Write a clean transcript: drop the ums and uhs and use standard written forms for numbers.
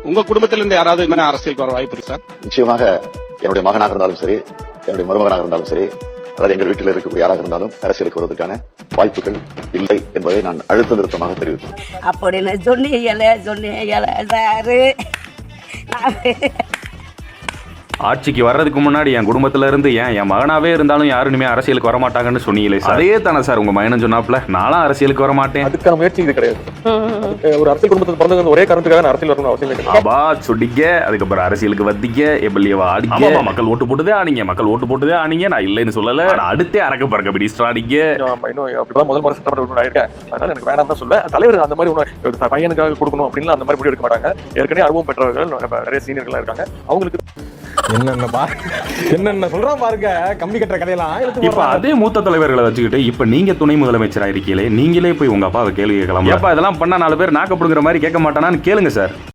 உங்க குடும்பத்தில இருந்து யாராவது இந்த மாதிரி அரசியலுக்கு வர வாய்ப்பு இருக்கு சார்? நிச்சயமாக என்னுடைய மகனாக இருந்தாலும் சரி, என்னுடைய மருமகனாக இருந்தாலும் சரி, அதாவது எங்கள் வீட்டில் இருக்கக்கூடிய யாராக இருந்தாலும் அரசியலுக்கு வருவதற்கான வாய்ப்புகள் இல்லை என்பதை நான் அழுத்த நிறுத்தமாக தெரிவித்தேன். அப்படின்னு சொன்னீங்களே சாரு. ஆட்சிக்கு வர்றதுக்கு முன்னாடி என் குடும்பத்துல இருந்து என் மகனாவே இருந்தாலும் யாரும் இனிமே அரசியலுக்கு வரமாட்டாங்கன்னு சொன்னீங்களே சார். அதே தானே சார் உங்க மகனும் சொன்னாப்ல, நானும் அரசியலுக்கு வர மாட்டேன். அதுக்கான முயற்சி இது கிடையாது. ஒரு அரசியல் குடும்பத்துக்கு பிறந்தது ஒரே காரணத்துக்காக அரசியல் வரணும் அவசியம் இல்லை. ஆபா சொடிக்க, அதுக்கப்புறம் அரசியலுக்கு வந்திக்க, எப்படியவா ஆடிக்க, மக்கள் ஓட்டு போட்டுதே ஆனீங்க, மக்கள் ஓட்டு போட்டுதே ஆனீங்க. நான் இல்லைன்னு சொல்லல, அடுத்தே அறக்க பறக்க பிடிச்சிட்டு ஆடிக்க. இன்னும் அப்படிதான் முதல் முறை சட்டமன்ற ஆயிருக்கேன். அதனால எனக்கு வேணாம் தான் சொல்ல. தலைவர் அந்த மாதிரி பையனுக்காக கொடுக்கணும் அப்படின்னு அந்த மாதிரி முடிவு எடுக்க மாட்டாங்க. ஏற்கனவே அனுபவம் பெற்றவர்கள் நிறைய சீனியர்கள் இருக்காங்க. அவங்களுக்கு என்னென்ன சொல்றான் பாருங்க, கம்பி கட்டுற கதையெல்லாம். இப்ப அதே மூத்த தலைவர்களை வச்சுக்கிட்டு இப்ப நீங்க துணை முதலமைச்சரா இருக்கீங்களே, நீங்களே போய் உங்க அப்பாவை கேள்வி கேட்கலாம். அப்பா இதெல்லாம் பண்ணா 4 பேர் நாக்கப்படுங்கிற மாதிரி கேட்க மாட்டானான்னு கேளுங்க சார்.